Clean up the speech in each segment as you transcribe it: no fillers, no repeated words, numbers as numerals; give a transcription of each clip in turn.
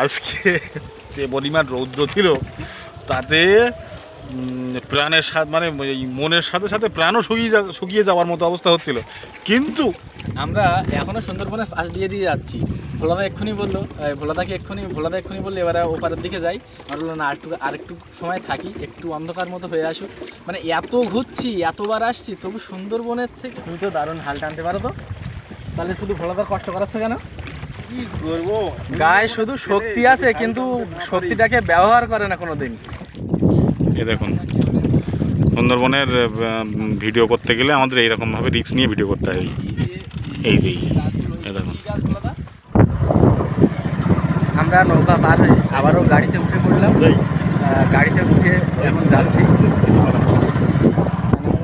আজকে যে পরিমাণ রৌদ্র ছিল তাতে প্রাণের সাথে মানে মনের সাথে সাথে প্রাণও শুকিয়ে যাওয়ার মতো অবস্থা হচ্ছিল। কিন্তু আমরা এখনো সুন্দরবনের পাশ দিয়ে যাচ্ছি। ভোলাদা এক্ষুনি বললো, ভোলাদা এক্ষুনি বললো এবারে ওপারের দিকে যাই। আর বললো না, আরেকটু সময় থাকি, একটু অন্ধকার মতো হয়ে আসুক। মানে এত ঘুরছি, এতবার আসছি, তবু সুন্দরবনের থেকে তুমি তো দারুণ হাল টানতে পারো। তো তাহলে শুধু ভোলাদার কষ্ট করাচ্ছে কেন? কি করবো, গায়ে শুধু শক্তি আছে কিন্তু শক্তিটাকে ব্যবহার করে না কোনোদিন। এ দেখুন, সুন্দরবনের ভিডিও করতে গেলে আমাদের এইরকমভাবে রিস্ক নিয়ে ভিডিও করতে হয়। এই যে দেখুন, আমরা নৌকা পার হয়ে আবারও গাড়িতে উঠে পড়লাম। গাড়িতে উঠে এখন যাচ্ছি।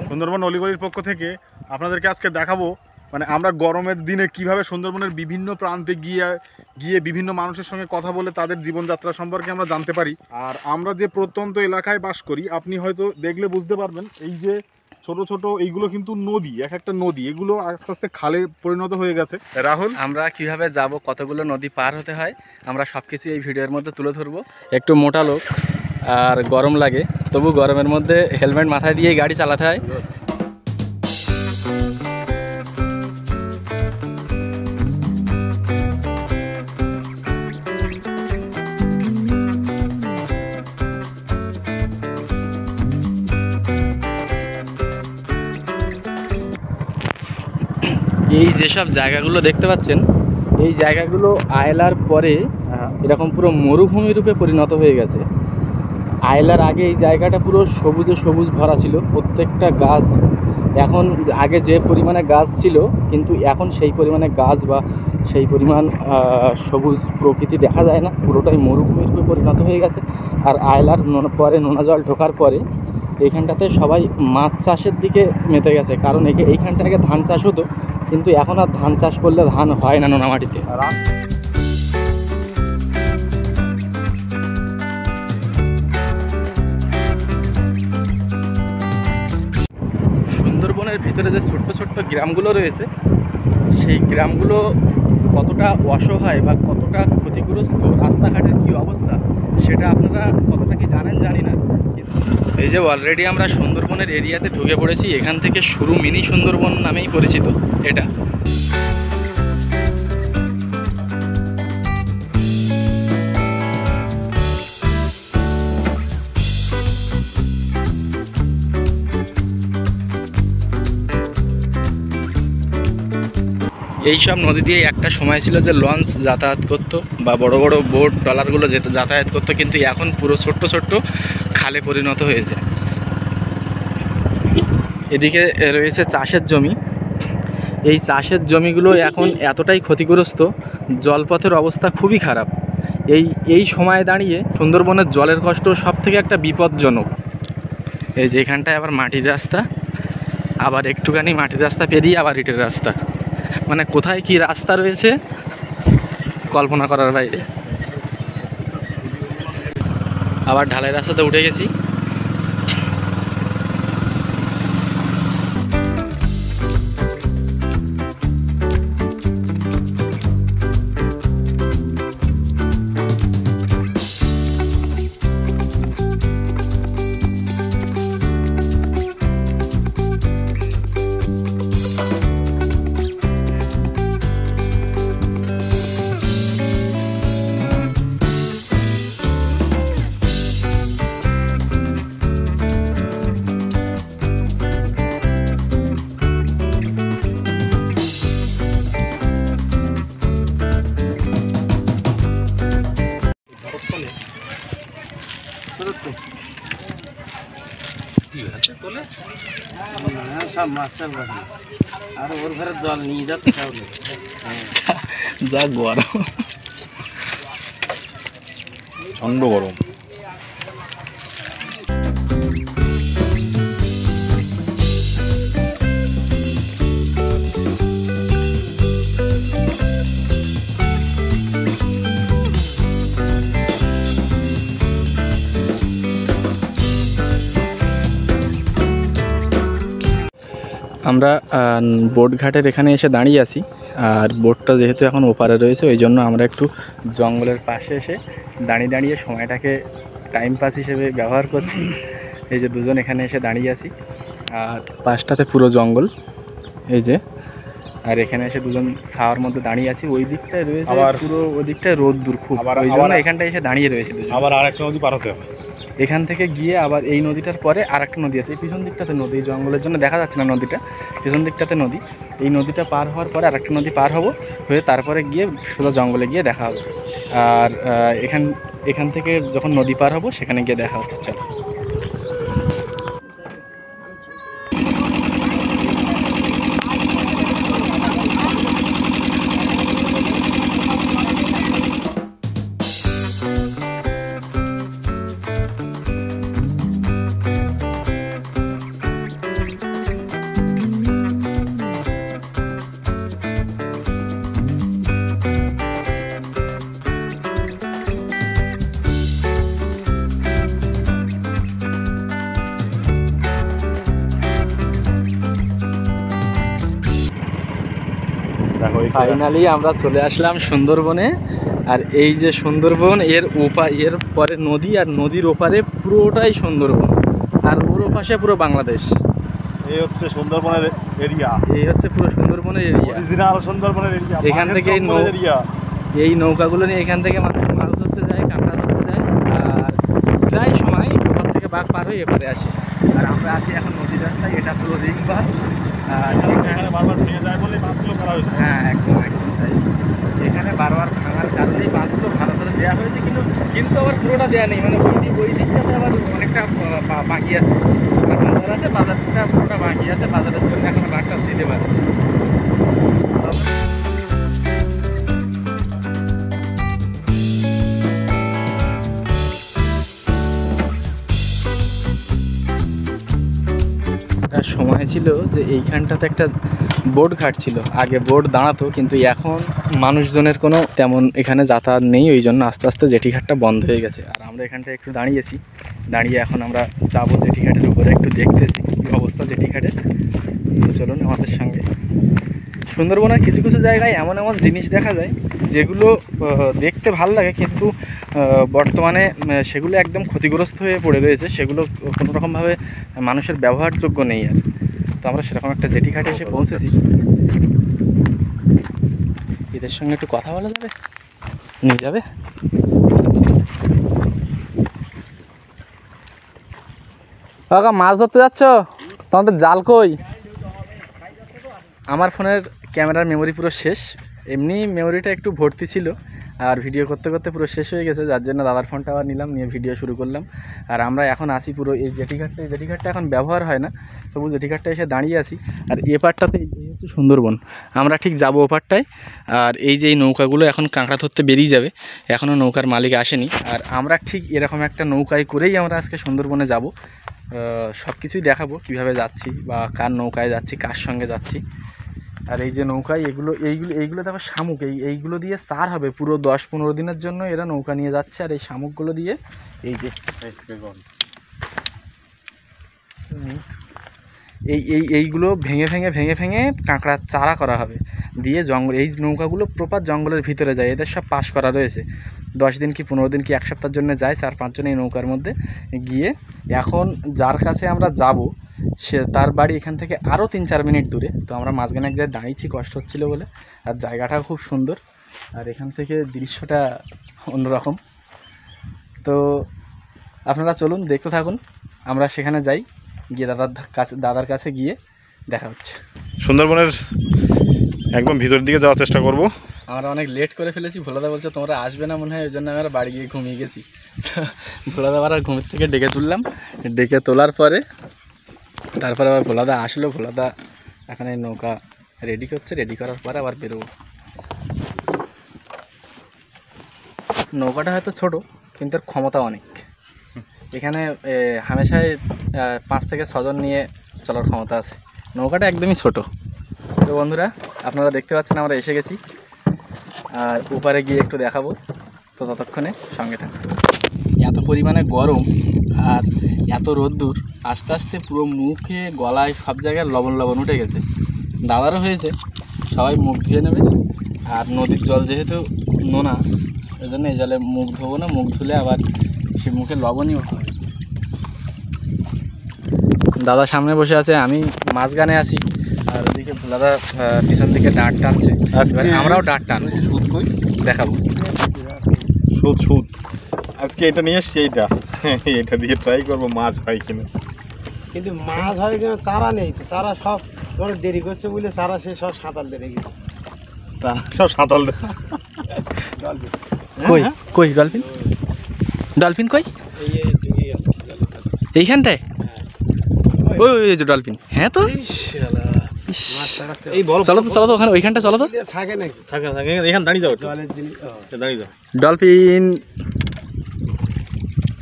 সুন্দরবন অলিগলির পক্ষ থেকে আপনাদেরকে আজকে দেখাবো মানে আমরা গরমের দিনে কিভাবে সুন্দরবনের বিভিন্ন প্রান্তে গিয়ে বিভিন্ন মানুষের সঙ্গে কথা বলে তাদের জীবনযাত্রা সম্পর্কে আমরা জানতে পারি। আর আমরা যে প্রত্যন্ত এলাকায় বাস করি, আপনি হয়তো দেখলে বুঝতে পারবেন, এই যে ছোট ছোট এইগুলো কিন্তু নদী, এক একটা নদী, এগুলো আস্তে আস্তে খালে পরিণত হয়ে গেছে। রাহুল, আমরা কিভাবে যাব, কতগুলো নদী পার হতে হয়, আমরা সব কিছু এই ভিডিওর মধ্যে তুলে ধরবো। একটু মোটা লোক আর গরম লাগে, তবু গরমের মধ্যে হেলমেট মাথায় দিয়েই গাড়ি চালাতে হয়। এই যেসব জায়গাগুলো দেখতে পাচ্ছেন, এই জায়গাগুলো আয়লার পরে এরকম পুরো মরুভূমি রূপে পরিণত হয়ে গেছে। আয়লার আগে এই জায়গাটা পুরো সবুজে সবুজ ভরা ছিল, প্রত্যেকটা গাছ। এখন আগে যে পরিমাণে গাছ ছিল, কিন্তু এখন সেই পরিমাণে গাছ বা সেই পরিমাণ সবুজ প্রকৃতি দেখা যায় না, পুরোটাই মরুভূমি রূপে পরিণত হয়ে গেছে। আর আয়লার পরে নোনা জল ঢোকার পরে এইখানটাতে সবাই মাছ চাষের দিকে মেতে গেছে, কারণ এইখানটা আগে ধান চাষ হতো, কিন্তু এখন আর ধান চাষ করলে ধান হয় না নোনা মাটিতে। সুন্দরবনের ভিতরে যে ছোট্ট ছোট্ট গ্রামগুলো রয়েছে, সেই গ্রামগুলো কতটা অসহায় বা কতটা ক্ষতিগ্রস্ত, রাস্তাঘাটের কী অবস্থা, সেটা আপনারা কতটা কি জানেন জানি না। এই যে অলরেডি আমরা সুন্দরবনের এরিয়াতে ঢুকে পড়েছি। এখান থেকে শুরু মিনি সুন্দরবন নামেই পরিচিত এটা। এই সব নদী দিয়ে একটা সময় ছিল যে লঞ্চ যাতায়াত করতো বা বড় বড় বোট ট্রলারগুলো যাতায়াত করতো, কিন্তু এখন পুরো ছোট্ট ছোট্ট খালে পরিণত হয়েছে। এদিকে রয়েছে চাষের জমি। এই চাষের জমিগুলো এখন এতটাই ক্ষতিগ্রস্ত, জলপথের অবস্থা খুবই খারাপ। এই সময়ে দাঁড়িয়ে সুন্দরবনের জলের কষ্ট সব থেকে একটা বিপজ্জনক। এই যে এখানটায় আবার মাটির রাস্তা, আবার একটুখানি মাটির রাস্তা পেরিয়ে আবার ইটের রাস্তা, মানে কোথায় কি রাস্তা রয়েছে কল্পনা করার বাইরে। আবার ঢালাই রাস্তাতে উঠে গেছি। সব মাস্টার বাড়ি আর ওর ঘরে জল নিয়ে যাচ্ছে যা গরম, প্রচণ্ড গরম। আমরা বোটঘাটের এখানে এসে দাঁড়িয়ে আছি। আর বোটটা যেহেতু এখন ওপারে রয়েছে ওই জন্য আমরা একটু জঙ্গলের পাশে এসে দাঁড়িয়ে দাঁড়িয়ে সময়টাকে টাইম পাস হিসেবে ব্যবহার করছি। এই যে দুজন এখানে এসে দাঁড়িয়ে আছি, আর পাশটাতে পুরো জঙ্গল এই যে, আর এখানে এসে দুজন ছাওয়ার মধ্যে দাঁড়িয়ে আছি। ওই দিকটায় রয়েছে আবার পুরো ওই দিকটায় রোদ দূর খুব, ওই জন্য এখানটায় এসে দাঁড়িয়ে রয়েছে দুজন। আবার আরেকটা নদী পার হতে হবে এখান থেকে গিয়ে আবার এই নদীটার পরে আরেকটা নদী আছে, এই পিছন দিকটাতে নদী, জঙ্গলের জন্য দেখা যাচ্ছে না নদীটা, পিছন দিকটাতে নদী। এই নদীটা পার হওয়ার পরে আরেকটা নদী পার হব, হয়ে তারপরে গিয়ে সোজা জঙ্গলে গিয়ে দেখা হবে। আর এখান থেকে যখন নদী পার হব সেখানে গিয়ে দেখা হচ্ছে। চলো। ফাইনালি আমরা চলে আসলাম সুন্দরবনে। আর এই যে সুন্দরবন, এর পরে নদী, আর নদীর ওপারে পুরোটাই সুন্দরবন, আর ওর ওপাশে পুরো বাংলাদেশ। এই হচ্ছে সুন্দরবনের এরিয়া, এই হচ্ছে পুরো সুন্দরবনের এরিয়া, অরিজিনাল সুন্দরবনের এরিয়া। এখান থেকে এই নৌকাগুলো নিয়ে এখান থেকে মানুষ মাছ ধরতে যায়, কাঁকড়া ধরতে যায়, আর প্রায় সময় ওপার থেকে বাঘ পার হয়ে এপারে আসে। আর আমরা আছি এখন নদীর রাস্তায়, এটা পুরো রিং বাঁধ। এখানে বারবার ভেঙে যায় বলে বাঁধগুলো করা হয়েছে। হ্যাঁ, একদম তাই। এখানে বারবার ভাঙার কারণেই বাঁধগুলো ভালো করে দেওয়া হয়েছে, কিন্তু আবার পুরোটা দেওয়া নেই, মানে ওই দিকটাতে আবার অনেকটা বাকি আছে। বাজার আছে, বাজারটা পুরোটা বাকি আছে, বাজারের জন্য এখন বাঘটা দিতে পারে। সময় ছিল যে এইখানটাতে একটা বোট ঘাট ছিল, আগে বোট দাঁড়াতো, কিন্তু এখন মানুষজনের কোনো তেমন এখানে যাতায়াত নেই, ওই জন্য আস্তে আস্তে জেটি ঘাটটা বন্ধ হয়ে গেছে। আর আমরা এখানটায় একটু দাঁড়িয়েছি, দাঁড়িয়ে এখন আমরা যাবো জেটি ঘাটের উপরে, একটু দেখতেছি কী অবস্থা জেটি ঘাটের। তো চলুন আমাদের সঙ্গে। সুন্দরবনের কিছু কিছু জায়গায় এমন এমন জিনিস দেখা যায় যেগুলো দেখতে ভালো লাগে, কিন্তু বর্তমানে সেগুলো একদম ক্ষতিগ্রস্ত হয়ে পড়ে রয়েছে, সেগুলো কোনো রকমভাবে মানুষের ব্যবহারযোগ্য নেই আর। তো আমরা সেরকম একটা জেটি ঘাটে এসে পৌঁছেছি। এদের সঙ্গে একটু কথা বলা যাবে? নিয়ে যাবে? কাকা, মাছ ধরতে যাচ্ছ? তোমাদের জাল কই? আমার ফোনের ক্যামেরার মেমোরি পুরো শেষ, এমনি মেমোরিটা একটু ভর্তি ছিল, আর ভিডিও করতে করতে পুরো শেষ হয়ে গেছে, যার জন্য দাদার ফোনটা আবার নিলাম, নিয়ে ভিডিও শুরু করলাম। আর আমরা এখন আসি পুরো এই জেটিঘাটটা, এই জেটিঘাটটা এখন ব্যবহার হয় না, তবু জেটিঘাটটা এসে দাঁড়িয়ে আছি। আর এ পারটাতে এই হচ্ছে সুন্দরবন, আমরা ঠিক যাবো ওপারটায়। আর এই যে এই নৌকাগুলো এখন কাঁকড়া ধরতে বেরিয়ে যাবে, এখনও নৌকার মালিক আসেনি। আর আমরা ঠিক এরকম একটা নৌকায় করেই আমরা আজকে সুন্দরবনে যাব। সব কিছুই দেখাবো, কীভাবে যাচ্ছি বা কার নৌকায় যাচ্ছি, কার সঙ্গে যাচ্ছি। আর এই যে নৌকায় এইগুলো দেখো শামুক, এইগুলো দিয়ে চার হবে পুরো 10-15 দিনের জন্য এরা নৌকা নিয়ে যাচ্ছে। আর এই শামুকগুলো দিয়ে এই যে এইগুলো ভেঙে ভেঙে কাঁকড়ার চারা করা হবে, দিয়ে এই নৌকাগুলো প্রপার জঙ্গলের ভিতরে যায়, এদের সব পাস করা রয়েছে। 10 দিন কি 15 দিন কি 1 সপ্তাহের জন্য যায় 4-5 জন এই নৌকার মধ্যে গিয়ে। এখন যার কাছে আমরা যাব তার বাড়ি এখান থেকে আরও 3-4 মিনিট দূরে। তো আমরা মাঝখানে এক জায়গায় দাঁড়িয়েছি, কষ্ট হচ্ছিলো বলে। আর জায়গাটাও খুব সুন্দর, আর এখান থেকে দৃশ্যটা অন্যরকম। তো আপনারা চলুন, দেখতে থাকুন, আমরা সেখানে যাই, গিয়ে দাদার কাছে গিয়ে দেখা হচ্ছে। সুন্দরবনের একদম ভিতর দিকে যাওয়ার চেষ্টা করব। আমরা অনেক লেট করে ফেলেছি, ভোলাদা বলছে তোমরা আসবে না মনে হয়, ওই জন্য আমরা বাড়ি গিয়ে ঘুমিয়ে গেছি। ভোলাদা আবার ঘুমের থেকে ডেকে তুললাম, ডেকে তোলার পরে তারপরে আবার ভোলাদা আসলো। ভোলাদা এখানে নৌকা রেডি করছে, রেডি করার পরে আবার বেরোবো। নৌকাটা হয়তো ছোট, কিন্তু এর ক্ষমতা অনেক। এখানে হামেশাই 5 থেকে 6 জন নিয়ে চলার ক্ষমতা আছে। নৌকাটা একদমই ছোট। তো বন্ধুরা, আপনারা দেখতে পাচ্ছেন আমরা এসে গেছি, আর ওপারে গিয়ে একটু দেখাবো। তো ততক্ষণে সঙ্গে থাকুন। এত পরিমাণে গরম আর এত রোদ্দুর, আস্তে আস্তে পুরো মুখে, গলায়, সব জায়গায় লবণ উঠে গেছে। দাদারও হয়েছে, সবাই মুখ ধুয়ে নেবে। আর নদীর জল যেহেতু নোনা, ওই জন্য এই জলে মুখ ধোবো না, মুখ ধুলে আবার সে মুখে লবণীয় হবে। দাদা সামনে বসে আছে, আমি মাঝখানে আছি, আর ওদিকে দাদা পিছন দিকে ডাঁট টানছে। এবার আমরাও ডাঁট টানবো, সুদ কই দেখাবো। সুদ আজকে এটা নিয়ে এসছি, এটা দিয়ে ট্রাই করবো মাছ হয় কিনা। কিন্তু মাছ হয় কিনা চারা নেই তো, চারা সব ধরো দেরি করছে বলে চারা সে সব সাঁতাল দিয়ে রেখেছে। তা সব সাঁতাল কই কই ডলফিন, ডলফিন কই? এইখানটায় ওই ওই যে ডলফিন। হ্যাঁ তো এই বল চলো তো, চলো তো ওখানে, ওইখানটা চলো তো। থাকে নাকি? থাকে থাকে, এখানে দাঁড়িয়ে যাও, জলের জিনিস দাঁড়িয়ে যাও। ডলফিন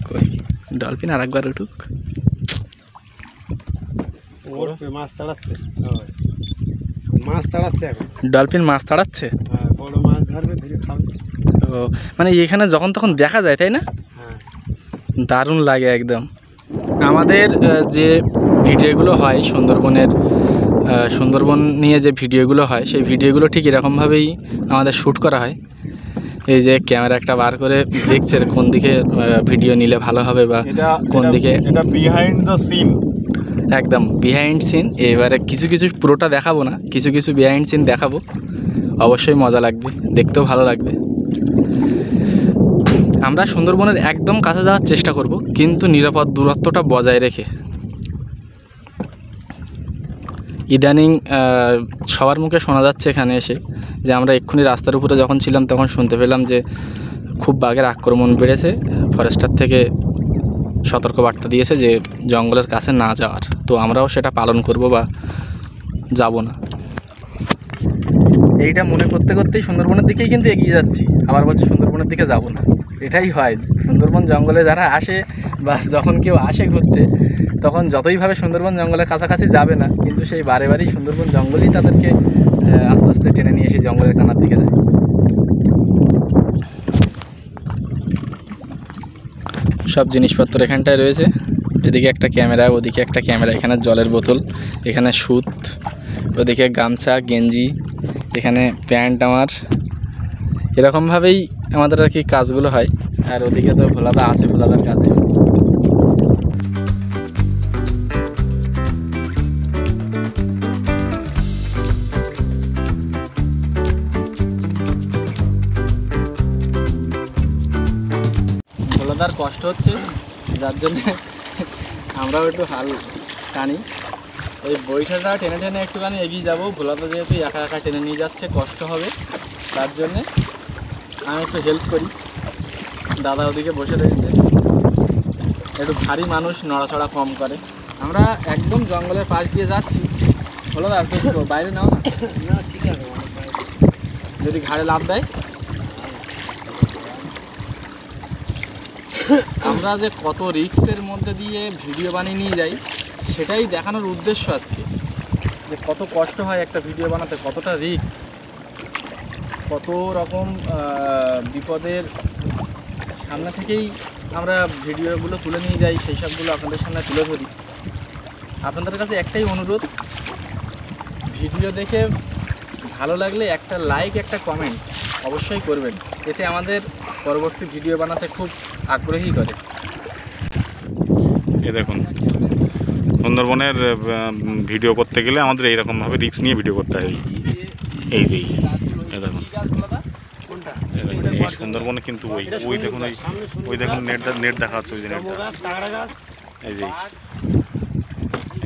কই? ডলফিন আর একবার উঠুক। ওর মাছ তাড়াচ্ছে, মাছ তাড়াচ্ছে এখন। ডলফিন মাছ তাড়াচ্ছে। হ্যাঁ, বড় মাছ ধরবে, ধরে খাবে। ও মানে এখানে যখন তখন দেখা যায়, তাই না? হ্যাঁ, দারুণ লাগে একদম। আমাদের যে ভিডিওগুলো হয় সুন্দরবনের, সুন্দরবন নিয়ে যে ভিডিওগুলো হয়, সেই ভিডিওগুলো ঠিক এরকমভাবেই আমাদের শ্যুট করা হয়। এই যে ক্যামেরা একটা বার করে দেখছে কোন দিকে ভিডিও নিলে ভালো হবে, বা কোন দিকে। এটা বিহাইন্ড দ্য সিন, একদম বিহাইন্ড সিন। এবারে কিছু কিছু পুরোটা দেখাবো না, কিছু কিছু বিহাইন্ড সিন দেখাবো। অবশ্যই মজা লাগবে, দেখতেও ভালো লাগবে। আমরা সুন্দরবনের একদম কাছে যাওয়ার চেষ্টা করব, কিন্তু নিরাপদ দূরত্বটা বজায় রেখে। ইদানিং সবার মুখে শোনা যাচ্ছে এখানে এসে যে আমরা এক্ষুনি রাস্তার উপরে যখন ছিলাম তখন শুনতে পেলাম যে খুব বাঘের আক্রমণ বেড়েছে। ফরেস্টার থেকে সতর্কবার্তা দিয়েছে যে জঙ্গলের কাছে না যাওয়ার। তো আমরাও সেটা পালন করব বা যাব না। এইটা মনে করতে করতেই সুন্দরবনের দিকেই কিন্তু এগিয়ে যাচ্ছি, আবার বলছি সুন্দরবনের দিকে যাব না। এটাই হয়, সুন্দরবন জঙ্গলে যারা আসে বা যখন কেউ আসে ঘুরতে, তখন যতইভাবে সুন্দরবন জঙ্গলের কাছাকাছি যাবে না, কিন্তু সেই বারে বারেই সুন্দরবন জঙ্গলই তাদেরকে আস্তে আস্তে টেনে নিয়ে এসে জঙ্গলের কানার দিকে যায়। সব জিনিসপত্র এখানটায় রয়েছে। এদিকে একটা ক্যামেরা, ওদিকে একটা ক্যামেরা, এখানে জলের বোতল, এখানে সুত, ওদিকে গামছা, গেঞ্জি, এখানে প্যান্ট আমার। এরকমভাবেই আমাদের আর কি কাজগুলো হয়। আর ওদিকে তো ভোলাদা আছে, ভোলাদার কাজে। ভোলাদার কষ্ট হচ্ছে, যার জন্য আমরাও একটু হাল টানি। এই বৈঠাটা টেনে টেনে একটুখানি এগিয়ে যাবো। ভোলাদা যেহেতু একা একা টেনে নিয়ে যাচ্ছে, কষ্ট হবে, তার জন্যে আমি একটু হেল্প করি। দাদা ওদিকে বসে রয়েছে, একটু ভারী মানুষ, নড়াচড়া কম করে। আমরা একদম জঙ্গলের পাশ দিয়ে যাচ্ছি। ভোলাদা একটু বাইরে নাও না, না ঠিক আছে, যদি ঘাড়ে লাফ দেয়। আমরা যে কত রিস্কের মধ্যে দিয়ে ভিডিও বানিয়ে নিয়ে যাই, সেটাই দেখানোর উদ্দেশ্য আজকে, যে কত কষ্ট হয় একটা ভিডিও বানাতে, কতটা রিস্ক, কত রকম বিপদের সামনে থেকেই আমরা ভিডিওগুলো তুলে নিয়ে যাই, সেই সবগুলো আপনাদের সামনে তুলে ধরি। আপনাদের কাছে একটাই অনুরোধ, ভিডিও দেখে ভালো লাগলে একটা লাইক, একটা কমেন্ট অবশ্যই করবেন, এতে আমাদের পরবর্তী ভিডিও বানাতে খুব আগ্রহী করে। এ দেখুন, সুন্দরবনের ভিডিও করতে গেলে আমাদের এইরকমভাবে রিস্ক নিয়ে ভিডিও করতে হয়। এই যে এ দেখুন, এই সুন্দরবনে কিন্তু ওই দেখুন, ওই দেখুন নেট দেখা যাচ্ছে, ওই যে নেট, এই যে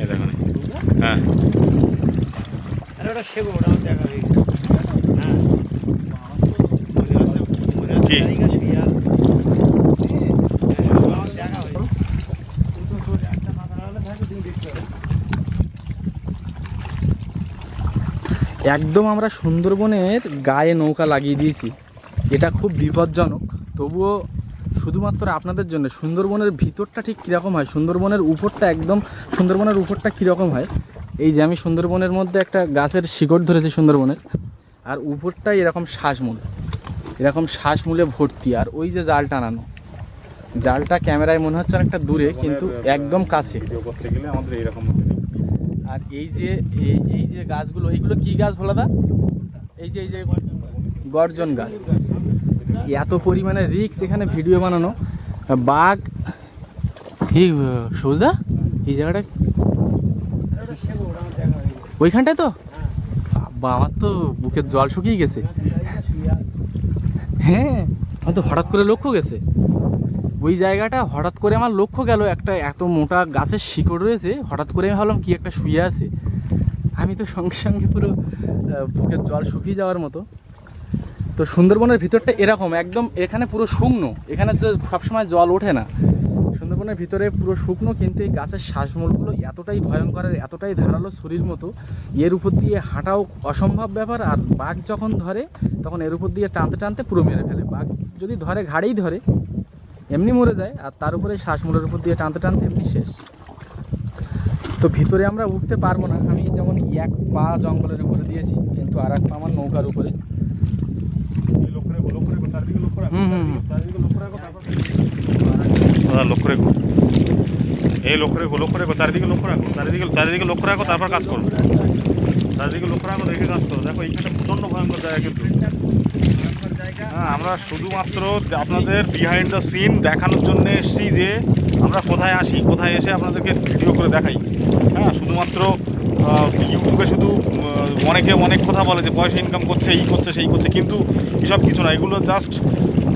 এই দেখুন। হ্যাঁ, আরে ওটা সেগো, ওটা আমার দেখা হয়ে গেছে। হ্যাঁ, কি একদম আমরা সুন্দরবনের গায়ে নৌকা লাগিয়ে দিয়েছি। এটা খুব বিপজ্জনক, তবুও শুধুমাত্র আপনাদের জন্য। সুন্দরবনের ভিতরটা ঠিক কীরকম হয়, সুন্দরবনের উপরটা, একদম সুন্দরবনের উপরটা কীরকম হয়, এই যে আমি সুন্দরবনের মধ্যে একটা গাছের শিকড় ধরেছি সুন্দরবনের, আর উপরটাই এরকম শ্বাসমূল, এরকম শ্বাসমূলে ভর্তি। আর ওই যে জাল টানানো, জালটা ক্যামেরায় মনে হচ্ছে অনেকটা দূরে, কিন্তু একদম কাছে। ভিডিও করতে গেলে আমাদের এইরকম। আর এই যে গাছগুলো, এইগুলো কি গাছ ভোলাদা? এই যে গর্জন গাছ, এত পরিমাণে রিস্ক এখানে ভিডিও বানানো। বাঘ, এই সৌজদা এই জায়গাটা ওইখানটায় তো বাবা, আমার তো বুকের জল শুকিয়ে গেছে। হ্যাঁ, আমার তো হঠাৎ করে লক্ষ্য গেছে ওই জায়গাটা, হঠাৎ করে আমার লক্ষ্য গেল একটা এত মোটা গাছের শিকড় রয়েছে। হঠাৎ করে আমি ভাবলাম কি একটা শুয়ে আছে, আমি তো সঙ্গে সঙ্গে পুরো বুকের জল শুকিয়ে যাওয়ার মতো। তো সুন্দরবনের ভিতরটা এরকম একদম, এখানে পুরো শুকনো, এখানে তো সবসময় জল ওঠে না। সুন্দরবনের ভিতরে পুরো শুকনো, কিন্তু এই গাছের শ্বাসমূলগুলো এতটাই ভয়ঙ্কর, এতটাই ধারালো ছুরির মতো, এর উপর দিয়ে হাঁটাও অসম্ভব ব্যাপার। আর বাঘ যখন ধরে তখন এর উপর দিয়ে টানতে টানতে পুরো মেরে ফেলে। বাঘ যদি ধরে ঘাড়েই ধরে এমনি মরে যায়, আর তার উপরে শ্বাসমূলের উপর দিয়ে টানতে টানতে এমনি শেষ। তো ভিতরে আমরা উঠতে পারবো না। আমি যেমন এক পা জঙ্গলের উপরে দিয়েছি, কিন্তু আর এক পা আমার নৌকার উপরে। লক্ষ্য রেখো, এই লক্ষ্য রেখো, চারিদিকে লক্ষ্য রাখো, চারিদিকে লক্ষ্য রাখো, তারপর কাজ করো। চারিদিকে লক্ষ্য রাখো, দেখে কাজ করো। দেখো এইখানে প্রচণ্ড ভয়ঙ্কর জায়গা কিন্তু। হ্যাঁ, আমরা শুধুমাত্র আপনাদের বিহাইন্ড দ্য সিন দেখানোর জন্য এসেছি যে আমরা কোথায় আসি, কোথায় এসে আপনাদেরকে ভিডিও করে দেখাই। হ্যাঁ, শুধুমাত্র ইউটিউবে শুধু অনেকে অনেক কথা বলে যে পয়সা ইনকাম করছে, এই করছে সেই করছে, কিন্তু এসব কিছু না। এগুলো জাস্ট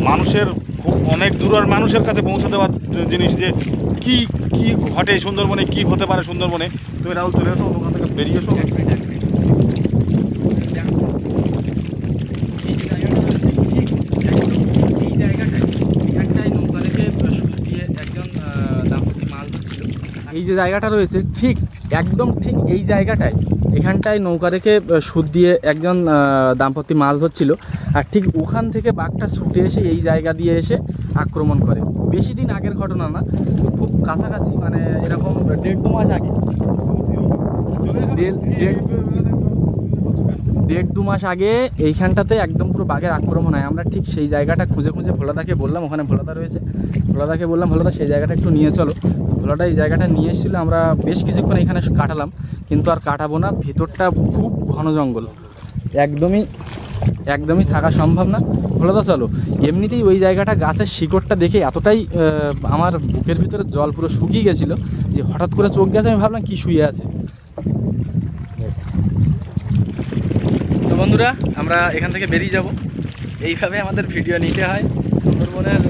মানুষের খুব অনেক দূরের মানুষের কাছে পৌঁছে দেওয়ার জিনিস, যে কি কি ঘটে সুন্দরবনে, কি হতে পারে সুন্দরবনে। তুমি রাহুল চলে এসো, ওখান থেকে বেরিয়ে এসো। এই যে জায়গাটা রয়েছে ঠিক একদম ঠিক এই জায়গাটায়, এখানটায় নৌকা রেখে সুদ দিয়ে একজন দাম্পত্য মাছ ধরছিল। আর ঠিক ওখান থেকে বাঘটা ছুটে এসে এই জায়গা দিয়ে এসে আক্রমণ করে। বেশি দিন আগের ঘটনা না, খুব কাছাকাছি, মানে এরকম 1.5-2 মাস আগে, 1.5-2 মাস আগে এইখানটাতে একদম পুরো বাঘের আক্রমণ হয়। আমরা ঠিক সেই জায়গাটা খুঁজে খুঁজে ভোলাদাকে বললাম, ওখানে ভোলাদা রয়েছে, ভোলাদাকে বললাম ভোলাদা সেই জায়গাটা একটু নিয়ে চলো। ভোলাদা এই জায়গাটা নিয়ে এসেছিলো, আমরা বেশ কিছুক্ষণ এখানে কাটালাম, কিন্তু আর কাটাবো না। ভিতরটা খুব ঘন জঙ্গল, একদমই থাকা সম্ভব না। ভোলাদা চলো। এমনিতেই ওই জায়গাটা গাছের শিকড়টা দেখে এতটাই আমার বুকের ভিতরে জল পুরো শুকিয়ে গেছিলো যে হঠাৎ করে চোখ গেছে, আমি ভাবলাম কি শুয়ে আছে। তো বন্ধুরা, আমরা এখান থেকে বেরিয়ে যাব। এইভাবে আমাদের ভিডিও নিতে হয়। সুন্দরবনের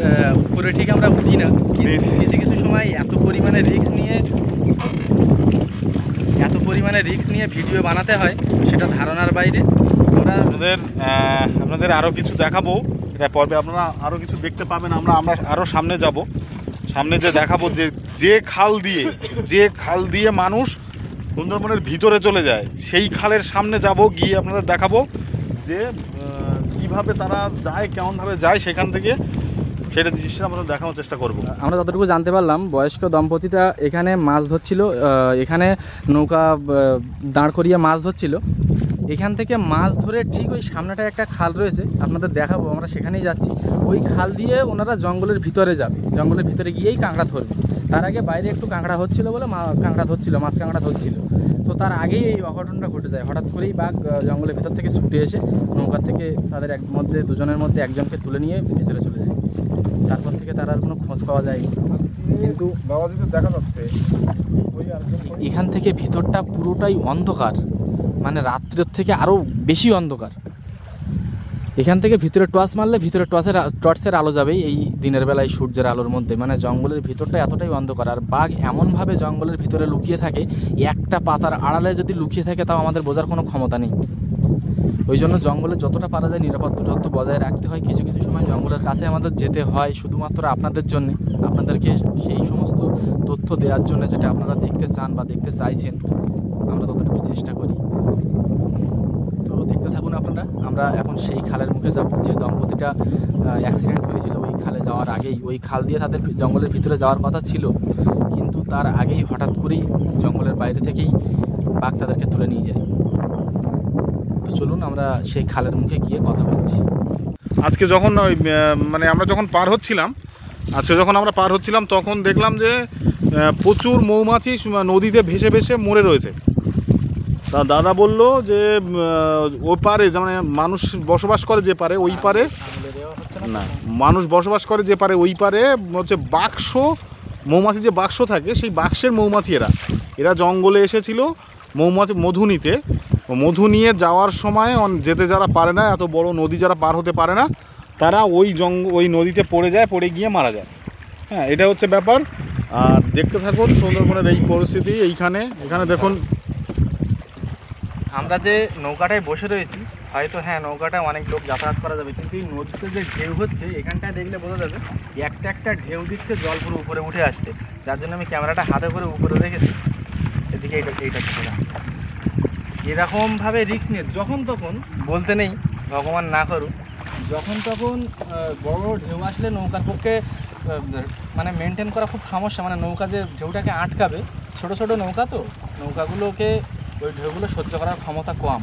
উপরে ঠিক আমরা উঠি না, কিন্তু কিছু কিছু সময় এত পরিমাণে রিস্ক নিয়ে ভিডিও বানাতে হয়, সেটা ধারণার বাইরে। আমরা আপনাদের আরও কিছু দেখাবো, এটা পর্বে আপনারা আরও কিছু দেখতে পাবেন। আমরা আরও সামনে যাব, সামনে যে দেখাবো যে খাল দিয়ে মানুষ সুন্দরবনের ভিতরে চলে যায়, সেই খালের সামনে যাব, গিয়ে আপনাদের দেখাবো যে কিভাবে তারা যায়, কেমনভাবে যায় সেখান থেকে, সেটা জিনিসটা আমরা দেখানোর চেষ্টা করব। আমরা যতটুকু জানতে পারলাম, বয়স্ক দম্পতিটা এখানে মাছ ধরছিল, এখানে নৌকা দাঁড় করিয়ে মাছ ধরছিল। এখান থেকে মাছ ধরে ঠিক ওই সামনেটায় একটা খাল রয়েছে, আপনাদের দেখাবো, আমরা সেখানেই যাচ্ছি। ওই খাল দিয়ে ওনারা জঙ্গলের ভিতরে যাবে, জঙ্গলের ভিতরে গিয়েই কাঁকড়া ধরবে। তার আগে বাইরে একটু কাঁকড়া হচ্ছিল বলে মাছ কাঁকড়া ধরছিল। তো তার আগেই এই অঘটনটা ঘটে যায়। হঠাৎ করেই বাঘ জঙ্গলের ভিতর থেকে ছুটে এসে নৌকার থেকে তাদের দুজনের মধ্যে একজনকে তুলে নিয়ে ভিতরে চলে যায়। তারপর থেকে তার আর কোনো খোঁজ পাওয়া যায়নি। কিন্তু দেখা যাচ্ছে এখান থেকে ভিতরটা পুরোটাই অন্ধকার, মানে রাত্রের থেকে আরও বেশি অন্ধকার। এখান থেকে ভিতরে টর্চ মারলে ভিতরে টর্চের আলো যাবেই এই দিনের বেলায় সূর্যের আলোর মধ্যে। মানে জঙ্গলের ভিতরটা এতটাই অন্ধকার। আর বাঘ এমনভাবে জঙ্গলের ভিতরে লুকিয়ে থাকে, একটা পাতার আড়ালে যদি লুকিয়ে থাকে তাও আমাদের বোঝার কোনো ক্ষমতা নেই। ওই জন্য জঙ্গলে যতটা পারা যায় নিরাপত্তা বজায় রাখতে হয়। কিছু কিছু সময় জঙ্গলের কাছে আমাদের যেতে হয় শুধুমাত্র আপনাদের জন্য, আপনাদেরকে সেই সমস্ত তথ্য দেওয়ার জন্য যেটা আপনারা দেখতে চান বা দেখতে চাইছেন। আমরা ততটুকু চেষ্টা করি। তো দেখতে থাকুন আপনারা। আমরা এখন সেই খালের মুখে যাব, যে দম্পতিটা অ্যাক্সিডেন্ট হয়েছিল ওই খালে যাওয়ার আগেই। ওই খাল দিয়ে তাদের জঙ্গলের ভিতরে যাওয়ার কথা ছিল, কিন্তু তার আগেই হঠাৎ করেই জঙ্গলের বাইরে থেকেই বাঘ তাদেরকে তুলে নিয়ে যায়। তো চলুন আমরা সেই খালের মুখে গিয়ে কথা বলছি। আজকে যখন আমরা যখন পার হচ্ছিলাম তখন দেখলাম যে প্রচুর মৌমাছি নদীতে ভেসে ভেসে মরে রয়েছে। তা দাদা বললো যে ওই পারে মানে মানুষ বসবাস করে যে পারে ওই পারে না, মানুষ বসবাস করে যে পারে ওই পারে হচ্ছে বাক্স, মৌমাছি যে বাক্স থাকে সেই বাক্সের মৌমাছি এরা জঙ্গলে এসেছিল মৌমাছি মধু নিতে। মধু নিয়ে যাওয়ার সময় যেতে যারা পারে না, এত বড় নদী যারা পার হতে পারে না, তারা ওই নদীতে পড়ে যায়, পড়ে গিয়ে মারা যায়। হ্যাঁ, এটা হচ্ছে ব্যাপার। আর দেখতে থাকুন সুন্দরবনের এই পরিস্থিতি। এখানে দেখুন আমরা যে নৌকাটায় বসে রয়েছি, হয়তো হ্যাঁ নৌকাটায় অনেক লোক যাতায়াত করা যাবে, কিন্তু এই নদীতে যে ঢেউ হচ্ছে এখানটায় দেখলে বোঝা যাবে একটা একটা ঢেউ দিচ্ছে, জল পুরো উপরে উঠে আসছে। যার জন্য আমি ক্যামেরাটা হাতে করে উপরে রেখেছি, এদিকে এইটা এরকমভাবে রিস্ক নিয়ে যখন তখন, বলতে নেই ভগবান না করুক, যখন তখন বড় বড় ঢেউ আসলে নৌকার পক্ষে মানে মেনটেন করা খুব সমস্যা। মানে নৌকা যে ঢেউটাকে আটকাবে, ছোট ছোট নৌকা তো, নৌকাগুলোকে ওই ঢেউগুলো সহ্য করার ক্ষমতা কম।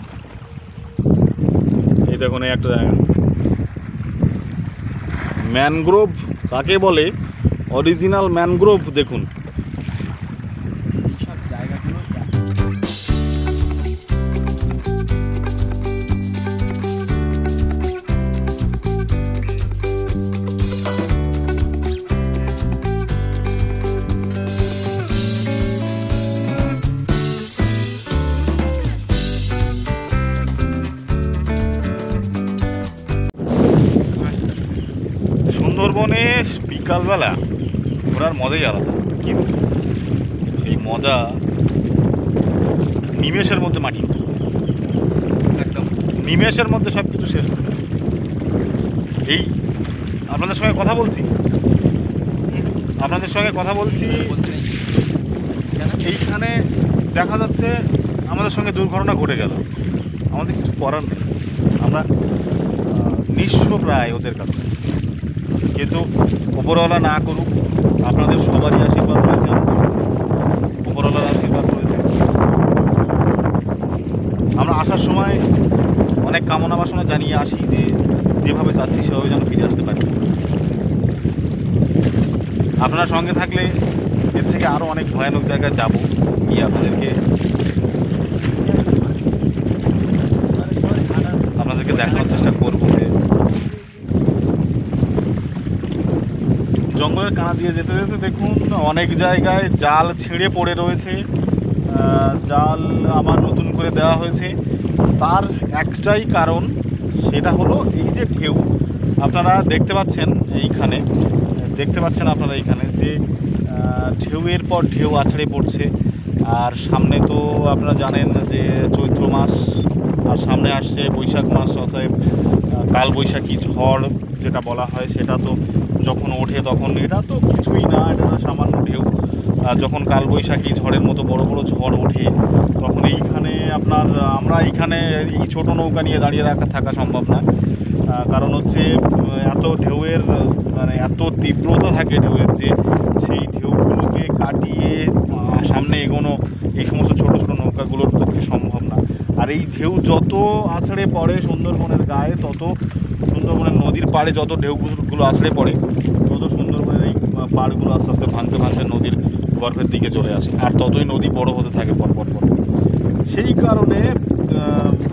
এই দেখুন একটা জায়গা, ম্যানগ্রোভ কাকে বলে, অরিজিনাল ম্যানগ্রোভ। দেখুন এইসব জায়গাগুলো সুন্দরবনে বিকালবেলা ঘোরার মজাই আলাদা। কিন্তু এই মজা নিমেষের মধ্যে মাটি, একদম নিমেষের মধ্যে সব কিছু শেষ করে। এই আপনাদের সঙ্গে কথা বলছি এইখানে দেখা যাচ্ছে আমাদের সঙ্গে দুর্ঘটনা ঘটে গেল, আমাদের কিছু করার নেই, আমরা নিঃস্ব প্রায় ওদের কাছে। কিন্তু উপরওয়ালা না করুক, আপনাদের সবারই আশীর্বাদ রয়েছে, উপরওয়ালার আশীর্বাদ রয়েছে। আমরা আসার সময় অনেক কামনা বাসনা জানিয়ে আসি যে যেভাবে যাচ্ছি সেভাবে যেন ফিরে আসতে পারি। আপনারা সঙ্গে থাকলে এর থেকে আরও অনেক ভয়ানক জায়গায় যাব, গিয়ে আপনাদেরকে দেখানোর চেষ্টা করবো। জঙ্গলের কানা দিয়ে যেতে যেতে দেখুন অনেক জায়গায় জাল ছিঁড়ে পড়ে রয়েছে, জাল আবার নতুন করে দেওয়া হয়েছে। তার একটাই কারণ, সেটা হলো এই যে ঢেউ আপনারা দেখতে পাচ্ছেন আপনারা এইখানে যে ঢেউয়ের পর ঢেউ আছড়ে পড়ছে। আর সামনে তো আপনারা জানেন যে চৈত্র মাস, আর সামনে আসছে বৈশাখ মাস, অতএব কালবৈশাখী ঝড় যেটা বলা হয়, সেটা তো যখন ওঠে তখন এটা তো কিছুই না, এটা সামান্য ঢেউ। যখন কালবৈশাখী ঝড়ের মতো বড় বড় ঝড় ওঠে তখন এইখানে আমরা এইখানে এই ছোটো নৌকা নিয়ে দাঁড়িয়ে থাকা সম্ভব না। কারণ হচ্ছে এত ঢেউয়ের মানে এত তীব্রতা থাকে ঢেউয়ের, যে সেই ঢেউগুলোকে কাটিয়ে সামনে এগোনো এই সমস্ত ছোটো ছোটো নৌকাগুলোর পক্ষে সম্ভব না। আর এই ঢেউ যত আছড়ে পড়ে সুন্দরবনের গায়ে, তত সুন্দরবনের নদীর পাড়ে যত ঢেউগুলো আছড়ে পড়ে, তত সুন্দরবনের এই পাড়গুলো আস্তে আস্তে ভাঙতে ভাঙতে নদীর গর্ভের দিকে চলে আসে, আর ততই নদী বড় হতে থাকে পরপর। সেই কারণে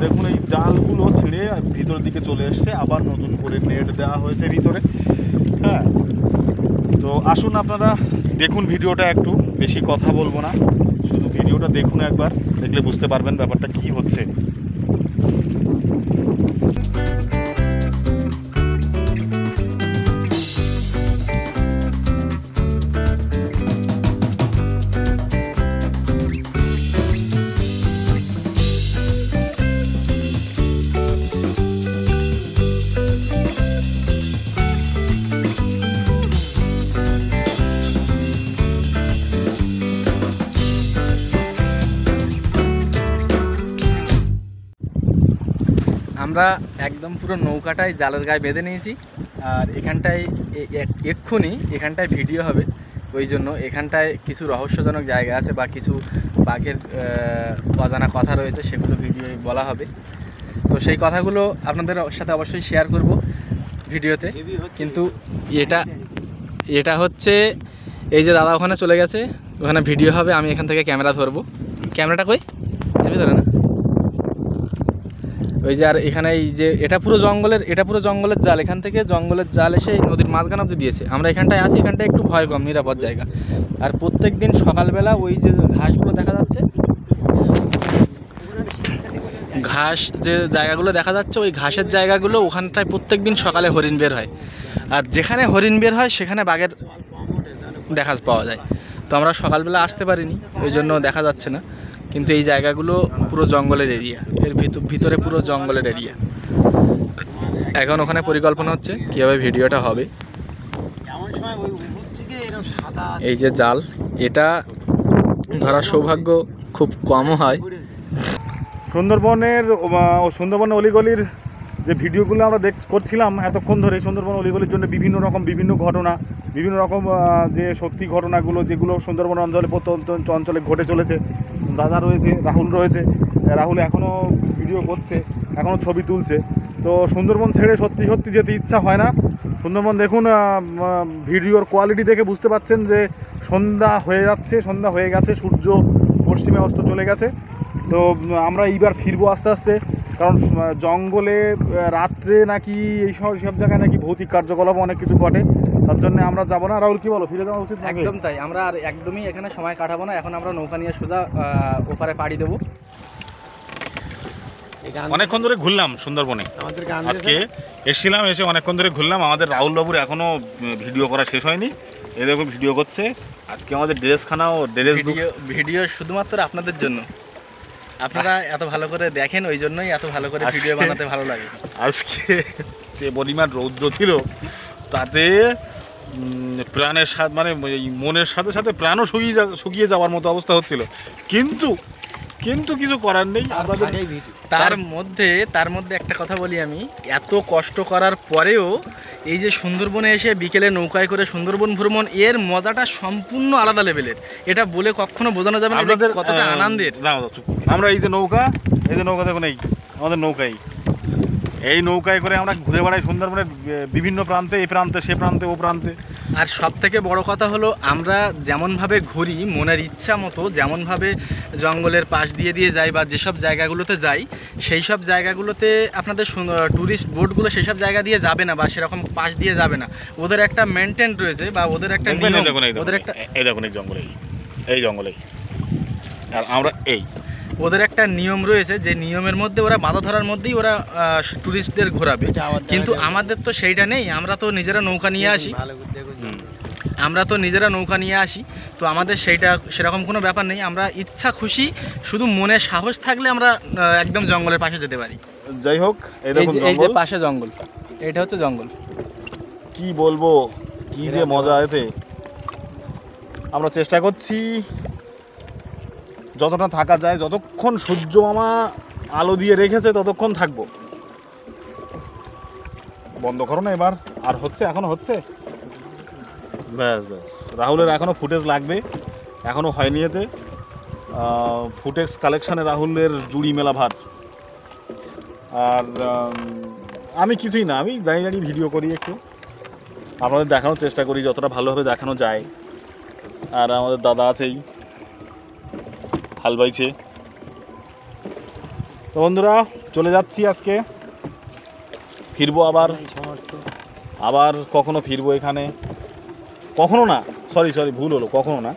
দেখুন এই জালগুলো ছিঁড়ে ভিতরের দিকে চলে এসছে, আবার নতুন করে নেট দেওয়া হয়েছে ভিতরে। হ্যাঁ, তো আসুন আপনারা দেখুন ভিডিওটা, একটু বেশি কথা বলবো না, শুধু ভিডিওটা দেখুন একবার, দেখলে বুঝতে পারবেন ব্যাপারটা কি হচ্ছে। আমরা একদম পুরো নৌকাটায় জালের গায়ে বেঁধে নিয়েছি, আর এখানটায় এখানটায় ভিডিও হবে। ওই জন্য এখানটায় কিছু রহস্যজনক জায়গা আছে বা কিছু বাঘের অজানা কথা রয়েছে, সেগুলো ভিডিওয় বলা হবে। তো সেই কথাগুলো আপনাদের সাথে অবশ্যই শেয়ার করব ভিডিওতে। কিন্তু এটা হচ্ছে এই যে দাদা ওখানে চলে গেছে, ওখানে ভিডিও হবে, আমি এখান থেকে ক্যামেরা ধরবো। ক্যামেরাটা কই এর ভিতরে না? ওই যে আর এখানে এই যে এটা পুরো জঙ্গলের জাল, এখান থেকে জঙ্গলের জাল এসে এই নদীর মাঝখান অব্দি দিয়েছে। আমরা এখানটায় আছি, এখানটায় একটু ভয় কম, নিরাপদ জায়গা। আর প্রত্যেক দিন সকালবেলা ওই যে ঘাসগুলো দেখা যাচ্ছে, ঘাস যে জায়গাগুলো দেখা যাচ্ছে, ওই ঘাসের জায়গাগুলো ওখানটায় প্রত্যেক দিন সকালে হরিণ বের হয়। আর যেখানে হরিণ বের হয় সেখানে বাঘের দেখা পাওয়া যায়। তো আমরা সকালবেলা আসতে পারিনি, ওই জন্য দেখা যাচ্ছে না। কিন্তু এই জায়গাগুলো পুরো জঙ্গলের এরিয়া, এর ভিতরে পুরো জঙ্গলের এরিয়া। এখন ওখানে পরিকল্পনা হচ্ছে কীভাবে ভিডিওটা হবে। এই যে জাল, এটা ধরার সৌভাগ্য খুব কমও হয়। সুন্দরবনের অলিগলির যে ভিডিওগুলো আমরা করছিলাম এতক্ষণ ধরে, সুন্দরবন অলিগলির জন্য বিভিন্ন ঘটনা, বিভিন্ন রকম যে সত্যি ঘটনাগুলো যেগুলো সুন্দরবন অঞ্চলে প্রত্যন্ত অঞ্চলে ঘটে চলেছে। দাদা রয়েছে, রাহুল এখনও ভিডিও করছে, এখনও ছবি তুলছে। তো সুন্দরবন ছেড়ে সত্যি যেতে ইচ্ছা হয় না। সুন্দরবন দেখুন, ভিডিওর কোয়ালিটি দেখে বুঝতে পাচ্ছেন যে সন্ধ্যা হয়ে গেছে, সূর্য পশ্চিমে অস্ত চলে গেছে। তো আমরা এইবার ফিরবো আস্তে আস্তে, কারণ জঙ্গলে রাত্রে নাকি এইসব জায়গায় নাকি ভৌতিক কার্যকলাপ অনেক কিছু ঘটে। তার জন্য আমরা যাবো না। রাহুল কি বলো, ফিরে যাওয়া উচিত? একদম তাই, আমরা আর একদমই এখানে সময় কাটাবো না। এখন আমরা নৌকা নিয়ে সোজা ওপারে পাড়ি দেবো। অনেকক্ষণ ধরে ঘুরলাম সুন্দরবনে, আজকে এসেছিলাম, এসে অনেকক্ষণ ধরে ঘুরলাম। আমাদের রাহুল বাবুর এখনো ভিডিও করা শেষ হয়নি, এই দেখো ভিডিও করছে। আজকে আমাদের ভিডিও শুধুমাত্র আপনাদের জন্য, আপনারা এত ভালো করে দেখেন, ওই জন্যই এত ভালো করে ভিডিও বানাতে ভালো লাগে। আজকে যে পরিমাণ রৌদ্র ছিল তাতে প্রাণের সাথে মানে মনের সাথে সাথে প্রাণও শুকিয়ে যাওয়ার মতো অবস্থা হচ্ছিল, কিন্তু কিছু করার নেই। তার মধ্যে একটা কথা বলি আমি, এত কষ্ট করার পরেও এই যে সুন্দরবনে এসে বিকেলে নৌকায় করে সুন্দরবন ভ্রমণ, এর মজাটা সম্পূর্ণ আলাদা লেভেলের। এটা বলে কখনো বোঝানো যাবে না কতটা আনন্দের। আমরা এই যে নৌকা দেখুন, এই আমাদের এই নৌকায় করে আমরা ঘুরে বেড়াই সুন্দরবনের বিভিন্ন প্রান্তে, এই প্রান্তে সে প্রান্তে ও প্রান্তে। আর সব থেকে বড় কথা হলো, আমরা যেমনভাবে ঘুরি মনের ইচ্ছা মতো, যেমনভাবে জঙ্গলের পাশ দিয়ে যাই বা যেসব জায়গাগুলোতে যাই, সেই সব জায়গাগুলোতে আপনাদের ট্যুরিস্ট বোটগুলো সেই সব জায়গা দিয়ে যাবে না বা সেরকম পাশ দিয়ে যাবে না। ওদের একটা মেনটেন রয়েছে বা ওদের একটা জঙ্গলে আর আমরা ওদের একটা নিয়ম রয়েছে, যে নিয়মের মধ্যে ওরা বাধা ধরার মধ্যেই ওরা ট্যুরিস্টদের ঘোরাবে। কিন্তু আমাদের তো সেইটা নেই, আমরা তো নিজেরা নৌকা নিয়ে আসি। তো আমাদের সেরকম কোনো ব্যাপার নেই। আমরা ইচ্ছা খুশি, শুধু মনে সাহস থাকলে আমরা একদম জঙ্গলের পাশে যেতে পারি। যাই হোক, এই যে পাশে জঙ্গল, এটা হচ্ছে জঙ্গল। কি বলবো, কি যে মজা এতে। আমরা চেষ্টা করছি যতটা থাকা যায়, যতক্ষণ সূর্য মামা আলো দিয়ে রেখেছে ততক্ষণ থাকবো। বন্ধ করো না এবার, আর এখনো হচ্ছে। ব্যাস রাহুলের এখনো ফুটেজ লাগবে, এখনো হয়নি। এতে ফুটেজ কালেকশানে রাহুলের জুড়ি মেলা ভার। আর আমি কিছুই না, আমি দাঁড়িয়ে ভিডিও করি, একটু আপনাদের দেখানোর চেষ্টা করি যতটা ভালোভাবে দেখানো যায়। আর আমাদের দাদা আছেই, হাল বাইছে। তো বন্ধুরা, চলে যাচ্ছি আজকে, ফিরবো আবার কখনো ফিরবো এখানে, কখনো না, সরি ভুল হলো, কখনো না,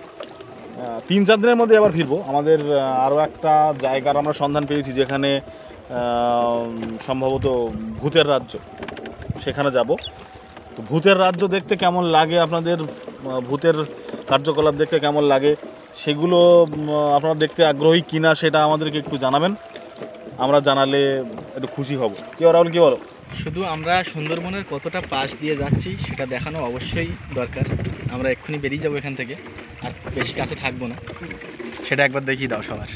3-4 দিনের মধ্যে আবার ফিরবো। আমাদের আরও একটা জায়গার আমরা সন্ধান পেয়েছি, যেখানে সম্ভবত ভূতের রাজ্য, সেখানে যাব। তো ভূতের রাজ্য দেখতে কেমন লাগে আপনাদের, ভূতের কার্যকলাপ দেখতে কেমন লাগে, সেগুলো আপনারা দেখতে আগ্রহী কিনা সেটা আমাদেরকে একটু জানাবেন। আমরা জানালে একটু খুশি হব। কি রাহুল, কি বলো? শুধু আমরা সুন্দরবনের কতটা পাশ দিয়ে যাচ্ছি সেটা দেখানো অবশ্যই দরকার। আমরা এক্ষুনি বেরিয়ে যাবো এখান থেকে, আর বেশি কাছে থাকবো না, সেটা একবার দেখিয়ে দাও সবার।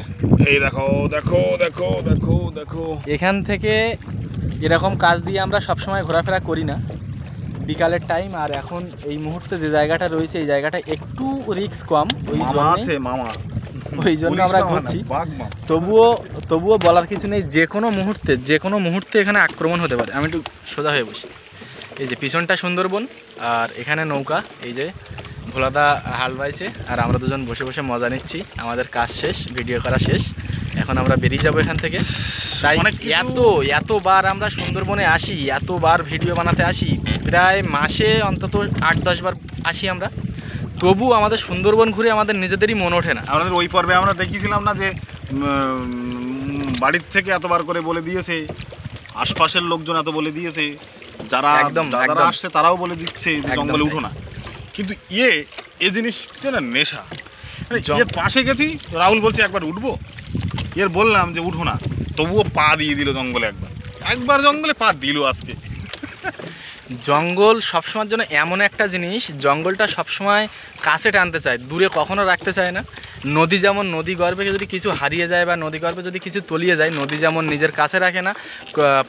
এই দেখো এখান থেকে এরকম কাজ দিয়ে আমরা সবসময় ঘোরাফেরা করি না বিকালের টাইম। আর এখন এই মুহূর্তে যে জায়গাটা রয়েছে, এই জায়গাটা একটু রিস্ক কম, ওই জন্য আমরা ঘুরছি। তবুও বলার কিছু নেই, যে কোনো মুহূর্তে এখানে আক্রমণ হতে পারে। আমি একটু সোজা হয়ে বসি। এই যে পিছনটা সুন্দরবন, আর এখানে নৌকা, এই যে ভোলাদা হাল বাইছে, আর আমরা দুজন বসে বসে মজা নিচ্ছি। আমাদের কাজ শেষ, ভিডিও করা শেষ, এখন আমরা বেরিয়ে যাবো এখান থেকে। তাই অনেক কিছু- এতবার আমরা সুন্দরবনে আসি, এতবার ভিডিও বানাতে আসি, প্রায় মাসে অন্তত 8-10 বার আসি আমরা, তবু আমাদের সুন্দরবন ঘুরে আমাদের নিজেদেরই মন ওঠে না। আমাদের ওই পর্বে আমরা দেখিয়েছিলাম না যে বাড়ির থেকে এতবার করে বলে দিয়েছে, আশপাশের লোকজন এত বলে দিয়েছে, যারা একদম, যারা একদম। আসছে তারাও বলে দিচ্ছে যে একদম জঙ্গলে তাই। উঠো না, কিন্তু এ জিনিসটা না নেশা। মানে জং- এর পাশে গেছি, রাহুল বলছে একবার উঠবো, এর বললাম যে উঠো না, তবুও পা দিয়ে দিল জঙ্গলে, একবার জঙ্গলে পা দিল আজকে। জঙ্গল সবসময়ের জন্য এমন একটা জিনিস, জঙ্গলটা সবসময় কাছে টানতে চায়, দূরে কখনো রাখতে চায় না। নদী যেমন নদী গর্ভে যদি কিছু হারিয়ে যায় বা নদী গর্ভে যদি কিছু তলিয়ে যায়, নদী যেমন নিজের কাছে রাখে না,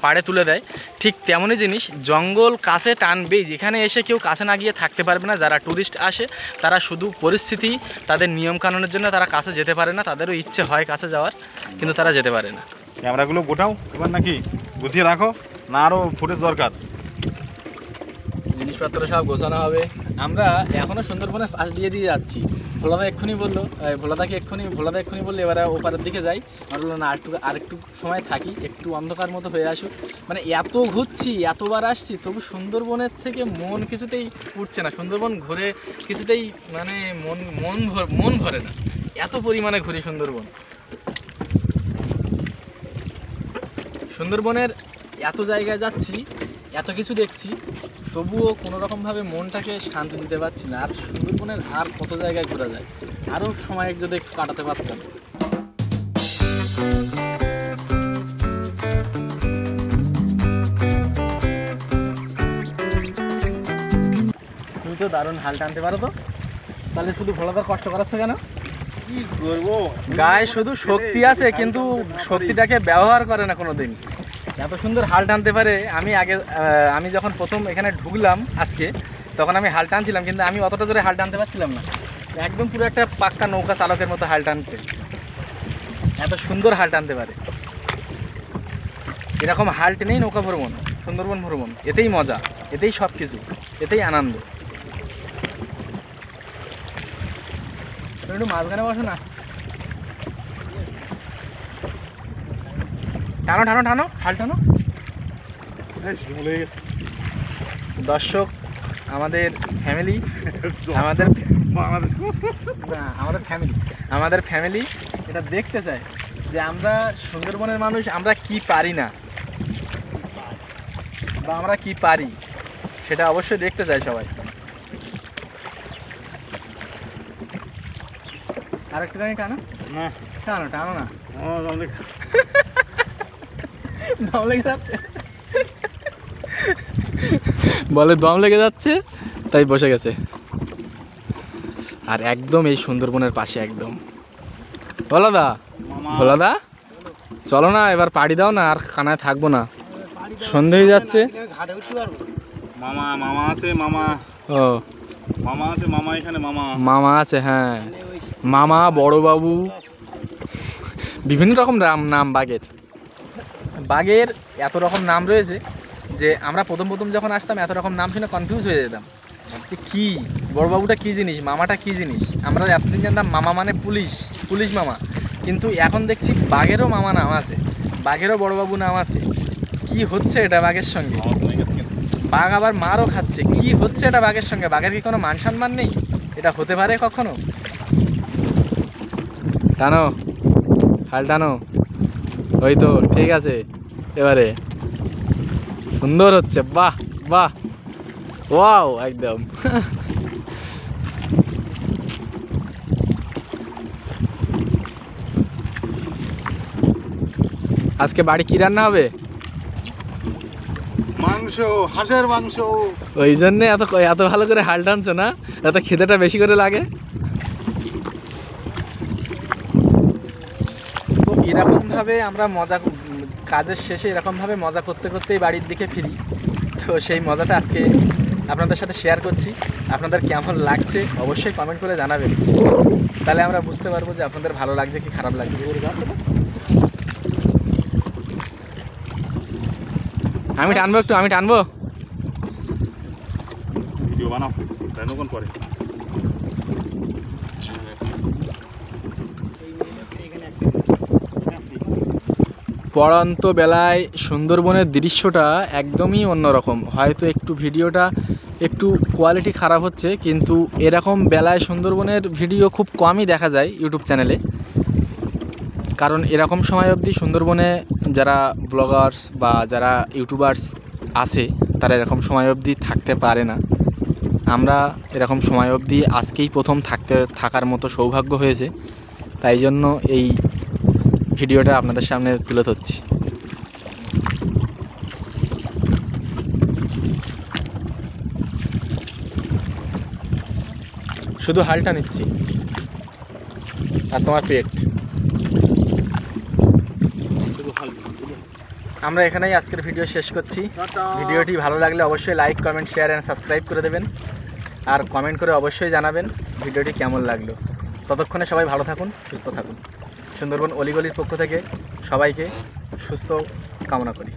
পাড়ে তুলে দেয়, ঠিক তেমনই জিনিস জঙ্গল কাছে টানবেই। যেখানে এসে কেউ কাছে না গিয়ে থাকতে পারবে না। যারা ট্যুরিস্ট আসে তারা শুধু পরিস্থিতি, তাদের নিয়মকানুনের জন্য তারা কাছে যেতে পারে না, তাদেরও ইচ্ছে হয় কাছে যাওয়ার, কিন্তু তারা যেতে পারে না। ক্যামেরাগুলো গোটাও এবার নাকি গুছিয়ে রাখো, না আরও ফুটেজ দরকার? জিনিসপত্র সব গোছানো হবে। আমরা এখনও সুন্দরবনের পাশ দিয়ে যাচ্ছি। ভোলাদা এক্ষুনি বললো, ভোলাদা এক্ষুনি বললো এবারে ওপারের দিকে যাই। আমরা বললো না, আরেকটু সময় থাকি, একটু অন্ধকার মতো হয়ে আসুক। মানে এত ঘুরছি, এতবার আসছি, তবু সুন্দরবনের থেকে মন কিছুতেই উঠছে না। সুন্দরবন ঘুরে কিছুতেই মানে মন ভরে না, এত পরিমাণে ঘুরি সুন্দরবনের এত জায়গায় যাচ্ছি, এত কিছু দেখছি, তবুও কোনো রকমভাবে মনটাকে শান্তি দিতে পারছি না। আর সুন্দরবনের আর কত জায়গায় ঘোরা যায়, আরও সময় যদি একটু কাটাতে পারতাম। তুমি তো দারুণ হাল টানতে পারো, তো তাহলে শুধু ভোলাদার কষ্ট করাচ্ছ কেন? কি করবো, গায়ে শুধু শক্তি আছে কিন্তু শক্তিটাকে ব্যবহার করে না কোনোদিন। এত সুন্দর হাল টানতে পারে। আমি যখন প্রথম এখানে ঢুকলাম আজকে, তখন আমি হাল টানছিলাম, কিন্তু আমি অতটা জোরে হাল টানতে পারছিলাম না। একদম পুরো একটা পাক্কা নৌকা চালকের মতো হাল টানছে, এত সুন্দর হাল টানতে পারে। এরকম হাল টেনেই নৌকা ভ্রমণ, সুন্দরবন ভ্রমণ, এতেই মজা, এতেই সব কিছু, এতেই আনন্দ। একটু মাঝখানে বসো না, টানো টানো টানো, হাল টানো। দর্শক, আমাদের ফ্যামিলি, আমাদের ফ্যামিলি এটা দেখতে চায় যে আমরা সুন্দরবনের মানুষ, আমরা কি পারি না বা আমরা কি পারি, সেটা অবশ্যই দেখতে চায় সবাই। আরেকটুখানি টানো, না টানো টানো না, অনেক দম লেগে যাচ্ছে, বলে দম লেগে যাচ্ছে, তাই বসে গেছে। আর একদম এই সুন্দরবনের পাশে একদম। ভোলাদা, ভোলাদা চলো না, এবার পাড়ি দাও না, আর কানায় থাকবো না, সন্ধে হয়ে যাচ্ছে। ঘাটে উঠতে পারবো? মামা আছে, ও মামা এখানে মামা আছে, হ্যাঁ, মামা, বড়বাবু, বিভিন্ন রকম নাম বাঘের এত রকম নাম রয়েছে যে আমরা প্রথম যখন আসতাম এত রকম নাম শুনে কনফিউজ হয়ে যেতাম, কি বড়বাবুটা কি জিনিস, মামাটা কি জিনিস। আমরা এতদিন জানতাম মামা মানে পুলিশ মামা, কিন্তু এখন দেখছি বাঘেরও মামা নাম আছে, বাঘেরও বড়বাবু নাম আছে। কি হচ্ছে এটা বাঘের সঙ্গে? বাঘ আবার মারও খাচ্ছে, কি হচ্ছে এটা বাঘের সঙ্গে? বাঘের কি কোনো মান সম্মান নেই? এটা হতে পারে কখনো? টানো হাল টানো, ওই তো ঠিক আছে, এবারে সুন্দর হচ্ছে, বাহ বাহ, ওয়াও একদম। আজকে বাড়ি কি রান্না হবে? মাংস, হাঁসের মাংস। ওই জন্য এত ভালো করে হাল টানছো না, এত খিদেটা বেশি করে লাগে। তো এরকমভাবে আমরা কাজের শেষে এরকমভাবে মজা করতে করতেই বাড়ির দিকে ফিরি। তো সেই মজাটা আজকে আপনাদের সাথে শেয়ার করছি। আপনাদের কেমন লাগছে অবশ্যই কমেন্ট করে জানাবেন, তাহলে আমরা বুঝতে পারবো যে আপনাদের ভালো লাগছে কি খারাপ লাগছে। আমি টানবো ভিডিও বানাও, কোন পরে পড়ন্ত বেলায় সুন্দরবনের দৃশ্যটা একদমই অন্যরকম। হয়তো একটু ভিডিওটা একটু কোয়ালিটি খারাপ হচ্ছে, কিন্তু এরকম বেলায় সুন্দরবনের ভিডিও খুব কমই দেখা যায় ইউটিউব চ্যানেলে। কারণ এরকম সময় অবধি সুন্দরবনে যারা ব্লগার্স বা যারা ইউটিউবার্স আছে তারা এরকম সময় অবধি থাকতে পারে না। আমরা এরকম সময় অবধি আজকেই প্রথম থাকার মতো সৌভাগ্য হয়েছে, তাই জন্য এই ভিডিওটা আপনাদের সামনে তুলে ধরছি। শুধু হালটা নিচ্ছি আর তোমার পেট। আমরা এখানেই আজকের ভিডিও শেষ করছি। ভিডিওটি ভালো লাগলে অবশ্যই like, comment, share and subscribe করে দেবেন, আর কমেন্ট করে অবশ্যই জানাবেন ভিডিওটি কেমন লাগলো। ততক্ষণে সবাই ভালো থাকুন, সুস্থ থাকুন। সুন্দরবন অলিগলির পক্ষ থেকে সবাইকে সুস্থ কামনা করি।